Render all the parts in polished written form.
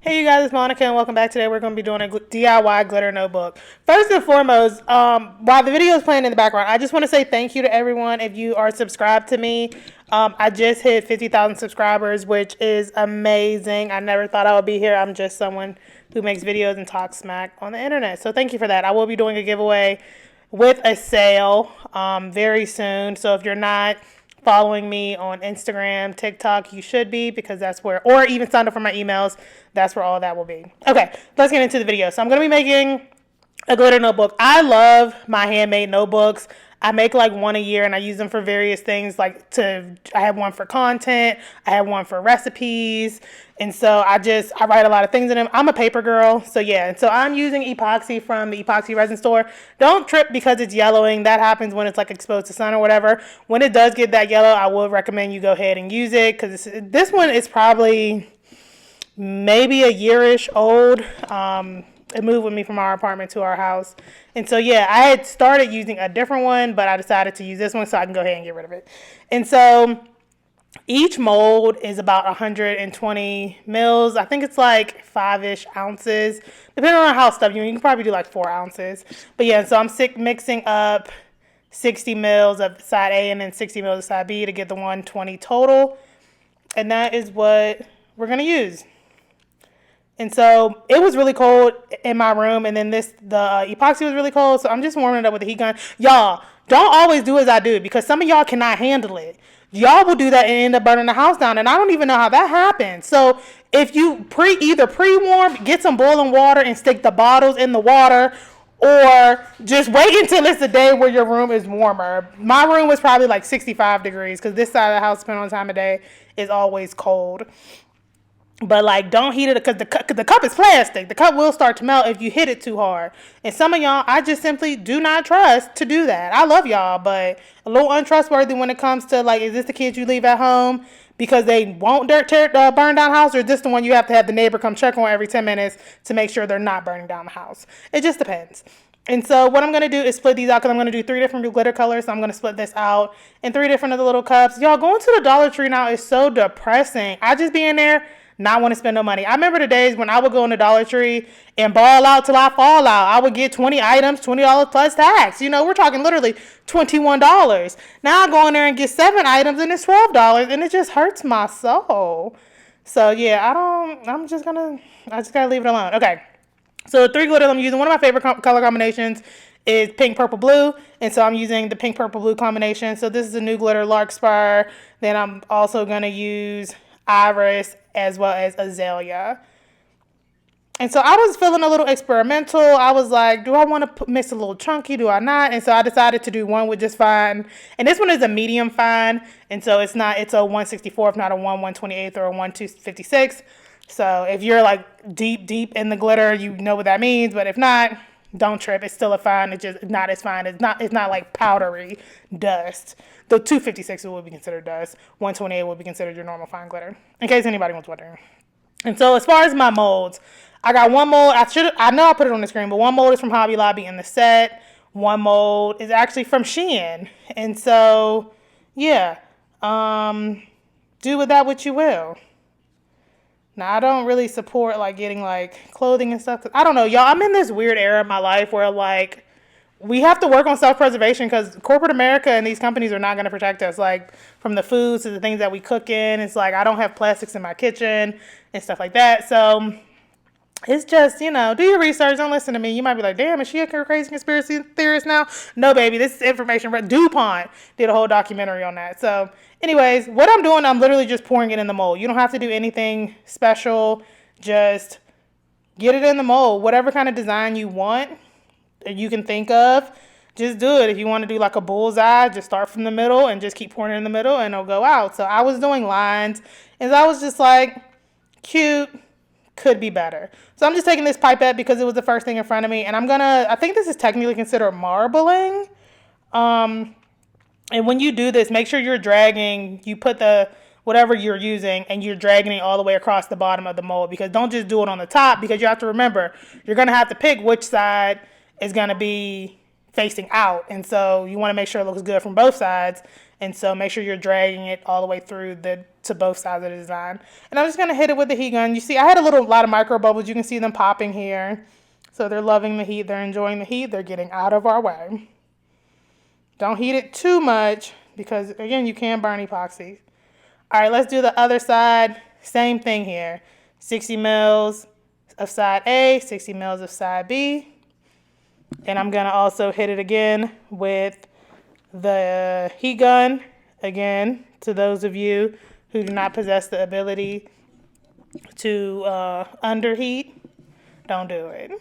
Hey you guys, it's Monica and welcome back. Today we're going to be doing a DIY glitter notebook. First and foremost, while the video is playing in the background, I just want to say thank you to everyone if you are subscribed to me. I just hit 50,000 subscribers, which is amazing. I never thought I would be here. I'm just someone who makes videos and talks smack on the internet. So thank you for that. I will be doing a giveaway with a sale very soon. So if you're not following me on Instagram, TikTok, you should be, because that's where, or even signed up for my emails, that's where all that will be. Okay, let's get into the video. So I'm going to be making a glitter notebook. I love my handmade notebooks. I make like one a year and I use them for various things. I have one for content, I have one for recipes. And so I write a lot of things in them. I'm a paper girl. So yeah, and so I'm using epoxy from the epoxy resin store. Don't trip because it's yellowing. That happens when it's like exposed to sun or whatever. When it does get that yellow, I will recommend you go ahead and use it, because this one is probably maybe a year-ish old. It moved with me from our apartment to our house. And so, yeah, I had started using a different one, but I decided to use this one so I can go ahead and get rid of it. And so each mold is about 120 mils. I think it's like 5-ish ounces, depending on how stuff you can probably do like 4 ounces. But yeah, so I'm mixing up 60 mils of side A and then 60 mils of side B to get the 120 total. And that is what we're going to use. And so it was really cold in my room, and then the epoxy was really cold, so I'm just warming it up with the heat gun. Y'all, don't always do as I do, because some of y'all cannot handle it. Y'all will do that and end up burning the house down, and I don't even know how that happens. So if you either pre-warm, get some boiling water and stick the bottles in the water, or just wait until it's a day where your room is warmer. My room was probably like 65 degrees, because this side of the house, depending on the time of day, is always cold. But like, don't heat it, because the cup is plastic. The cup will start to melt if you hit it too hard. And some of y'all, I just simply do not trust to do that. I love y'all, but a little untrustworthy when it comes to like, is this the kids you leave at home because they won't burn down the house, or is this the one you have to have the neighbor come check on every 10 minutes to make sure they're not burning down the house? It just depends. And so what I'm going to do is split these out, because I'm going to do 3 different glitter colors. So I'm going to split this out in 3 different of the little cups. Y'all, going to the Dollar Tree now is so depressing. I just be in there, not want to spend no money. I remember the days when I would go in the Dollar Tree and ball out till I fall out. I would get 20 items, $20 plus tax. You know, we're talking literally $21. Now I go in there and get 7 items and it's $12, and it just hurts my soul. So yeah, I just gotta leave it alone. Okay. So the 3 glitters I'm using, one of my favorite color combinations is pink, purple, blue. And so I'm using the pink, purple, blue combination. So this is a new glitter, Larkspur. Then I'm also going to use Iris as well as Azalea. And so I was feeling a little experimental. I was like, do I want to mix a little chunky? Do I not? And so I decided to do one with just fine. And this one is a medium fine. And so it's a 1/64th, not a 1/128th or a 1/256. So if you're like deep in the glitter, you know what that means. But if not, don't trip. It's still a fine. It's just not as fine. It's not like powdery dust. The 256 would be considered dust. 128 would be considered your normal fine glitter, in case anybody was wondering. And so as far as my molds, I got one mold. I know I put it on the screen, but one mold is from Hobby Lobby in the set. One mold is actually from Shein. And so, yeah, do with that what you will. Now, I don't really support like getting like clothing and stuff, 'cause I don't know, y'all, I'm in this weird era of my life where like we have to work on self-preservation, because corporate America and these companies are not going to protect us, like from the foods to the things that we cook in. It's like I don't have plastics in my kitchen and stuff like that. So it's just, do your research. Don't listen to me. You might be like, damn, is she a crazy conspiracy theorist now? No, baby, this is information. DuPont did a whole documentary on that. So anyways, what I'm doing, I'm literally just pouring it in the mold. You don't have to do anything special. Just get it in the mold. Whatever kind of design you want, you can think of, just do it. If you want to do like a bullseye, just start from the middle and just keep pouring it in the middle and it'll go out. So I was doing lines, and I was just like, cute, could be better. So I'm just taking this pipette because it was the first thing in front of me, and I think this is technically considered marbling. And when you do this, make sure you put whatever you're using and you're dragging it all the way across the bottom of the mold, because don't just do it on the top, because you have to remember, you're going to have to pick which side is going to be facing out. And so you want to make sure it looks good from both sides. And so make sure you're dragging it all the way through to both sides of the design. And I'm just going to hit it with the heat gun. You see, I had a lot of micro bubbles. You can see them popping here. So they're loving the heat. They're enjoying the heat. They're getting out of our way. Don't heat it too much because, again, you can burn epoxy. All right, let's do the other side. Same thing here. 60 mils of side A, 60 mils of side B. And I'm going to also hit it again with the heat gun. Again, to those of you who do not possess the ability to underheat, don't do it.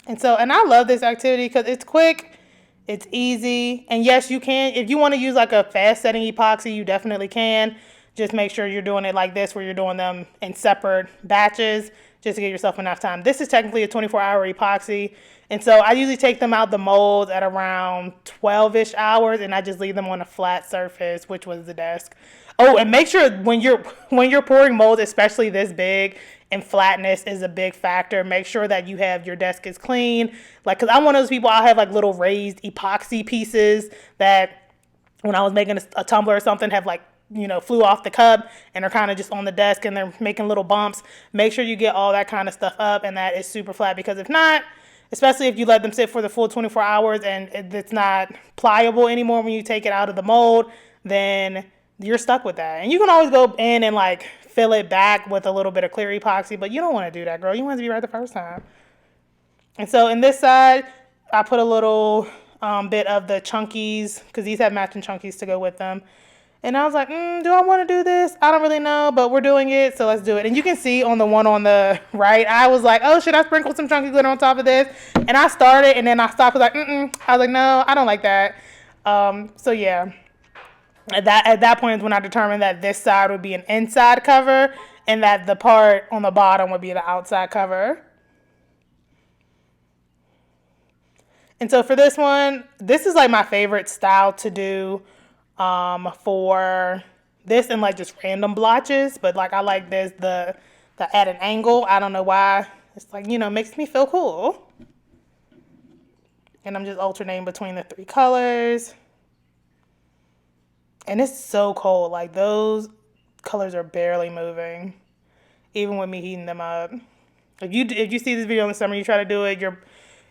And I love this activity because it's quick, it's easy, and yes, you can, if you want to use like a fast setting epoxy, you definitely can. Just make sure you're doing it like this, where you're doing them in separate batches, just to give yourself enough time. This is technically a 24-hour epoxy, and so I usually take them out the mold at around 12-ish hours, and I just leave them on a flat surface, which was the desk. Oh, and make sure when you're pouring molds, especially this big, and flatness is a big factor. Make sure that you have your desk is clean. Like, cause I'm one of those people, I'll have like little raised epoxy pieces that when I was making a tumbler or something have like, flew off the cup and are kind of just on the desk and they're making little bumps. Make sure you get all that kind of stuff up and that is super flat, because if not, especially if you let them sit for the full 24 hours and it's not pliable anymore when you take it out of the mold, then you're stuck with that. And you can always go in and like fill it back with a little bit of clear epoxy, but you don't want to do that, girl. You want it to be right the first time. And so in this side, I put a little bit of the chunkies, because these have matching chunkies to go with them. And I was like, do I want to do this? I don't really know, but we're doing it, so let's do it. And you can see on the one on the right, I was like, oh, should I sprinkle some chunky glitter on top of this? And I started, and then I stopped. I was like, I was like, no, I don't like that. So yeah. At that point is when I determined that this side would be an inside cover and that the part on the bottom would be the outside cover. And so for this one, this is like my favorite style to do for this and like just random blotches. But like I like this, the at an angle. I don't know why. It's like, makes me feel cool. And I'm just alternating between the three colors. And it's so cold. Like, those colors are barely moving, even with me heating them up. If you see this video in the summer, you try to do it,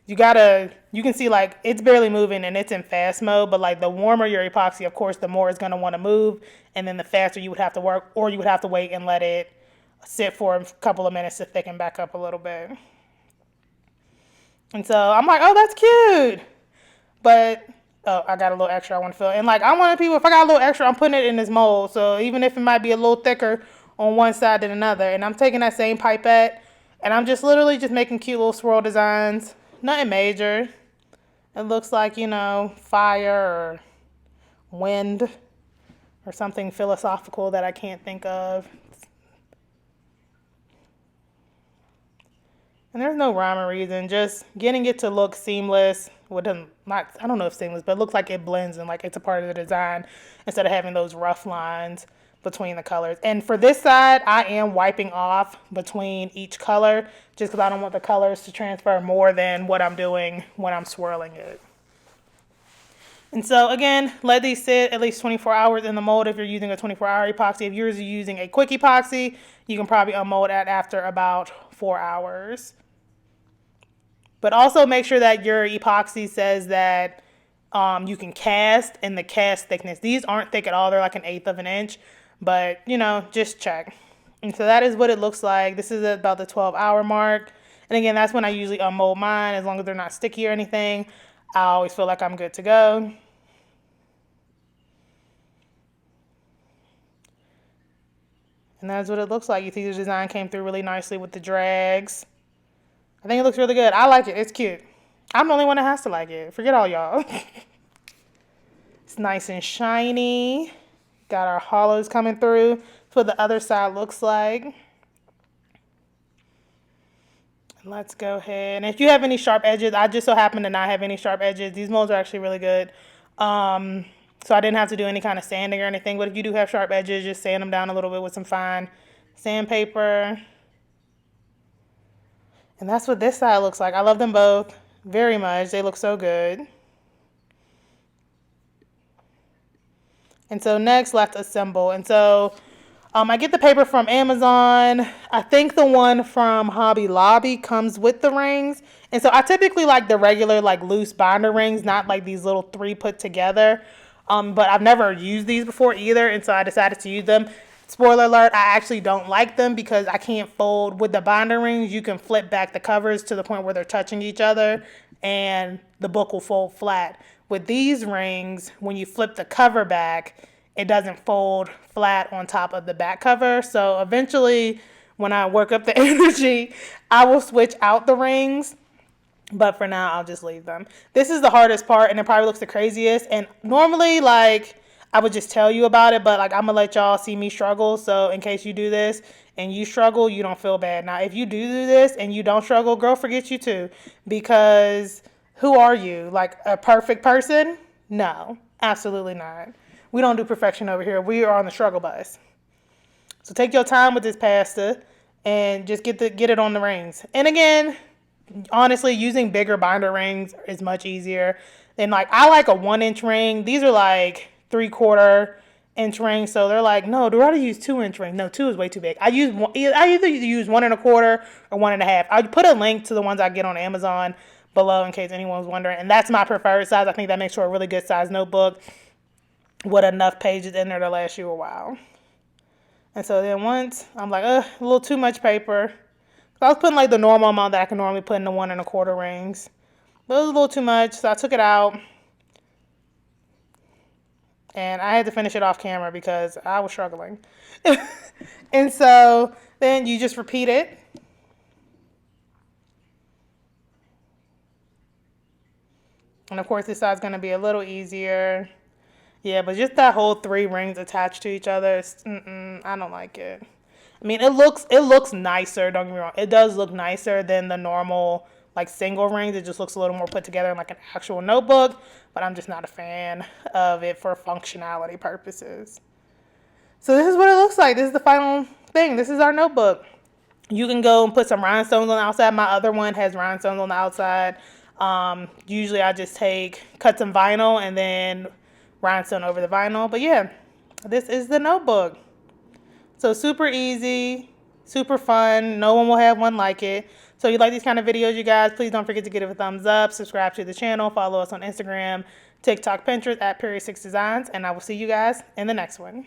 you can see like it's barely moving and it's in fast mode. But like the warmer your epoxy, of course, the more it's gonna want to move, and then the faster you would have to work, or you would have to wait and let it sit for a couple of minutes to thicken back up a little bit. And so I'm like, oh, that's cute, but. Oh, I got a little extra I want to fill. And like, I want people, if I got a little extra, I'm putting it in this mold. So even if it might be a little thicker on one side than another. And I'm taking that same pipette and I'm just literally just making cute little swirl designs. Nothing major. It looks like, fire or wind or something philosophical that I can't think of. And there's no rhyme or reason, just getting it to look seamless. I don't know if seamless, but it looks like it blends and like it's a part of the design instead of having those rough lines between the colors. And for this side, I am wiping off between each color just because I don't want the colors to transfer more than what I'm doing when I'm swirling it. And so again, let these sit at least 24 hours in the mold if you're using a 24-hour epoxy. If you're using a quick epoxy, you can probably unmold that after about 4 hours. But also make sure that your epoxy says that you can cast and the cast thickness. These aren't thick at all. They're like 1/8 of an inch. But, just check. And so that is what it looks like. This is about the 12-hour mark. And again, that's when I usually unmold mine. As long as they're not sticky or anything, I always feel like I'm good to go. And that's what it looks like. You see the design came through really nicely with the drags. I think it looks really good. I like it. It's cute. I'm the only one that has to like it. Forget all y'all. It's nice and shiny. Got our hollows coming through. That's what the other side looks like. Let's go ahead. And if you have any sharp edges, I just so happen to not have any sharp edges. These molds are actually really good. So I didn't have to do any kind of sanding or anything. But if you do have sharp edges, just sand them down a little bit with some fine sandpaper. And that's what this side looks like. I love them both very much. They look so good. And so next, let's assemble. And so I get the paper from Amazon. I think the one from Hobby Lobby comes with the rings. And so I typically like the regular, like loose binder rings, not like these little 3 put together. But I've never used these before either. And so I decided to use them. Spoiler alert, I actually don't like them because I can't fold. With the binder rings, you can flip back the covers to the point where they're touching each other and the book will fold flat. With these rings, when you flip the cover back, it doesn't fold flat on top of the back cover. So eventually, when I work up the energy, I will switch out the rings. But for now, I'll just leave them. This is the hardest part, and it probably looks the craziest. And normally, like, I would just tell you about it, but, like, I'm going to let y'all see me struggle. So in case you do this and you struggle, you don't feel bad. Now, if you do this and you don't struggle, girl, forget you too. Because who are you? Like, a perfect person? No, absolutely not. We don't do perfection over here. We are on the struggle bus. So take your time with this pasta and just get it on the rings. And again, honestly, using bigger binder rings is much easier than, like, I like a 1-inch ring. These are like 3/4-inch rings. So they're like, no, do I use 2-inch ring? No, 2 is way too big. I either use 1 1/4 or 1 1/2. I'll put a link to the ones I get on Amazon below in case anyone's wondering. And that's my preferred size. I think that makes for a really good size notebook with enough pages in there to last you a while. And so then once I'm like, a little too much paper. I was putting like the normal amount that I can normally put in the 1 1/4 rings. But it was a little too much, so I took it out. And I had to finish it off camera because I was struggling. And so then you just repeat it. And of course this side's going to be a little easier. Yeah, but just that whole 3 rings attached to each other, I don't like it. I mean, it looks nicer, don't get me wrong. It does look nicer than the normal, like, single rings. It just looks a little more put together in, like, an actual notebook. But I'm just not a fan of it for functionality purposes. So this is what it looks like. This is the final thing. This is our notebook. You can go and put some rhinestones on the outside. My other one has rhinestones on the outside. Usually I just cut some vinyl and then rhinestone over the vinyl. But yeah, this is the notebook. So super easy, super fun. No one will have one like it. So if you like these kind of videos, you guys, please don't forget to give it a thumbs up, subscribe to the channel, follow us on Instagram, TikTok, Pinterest at PeriodSixDesigns, and I will see you guys in the next one.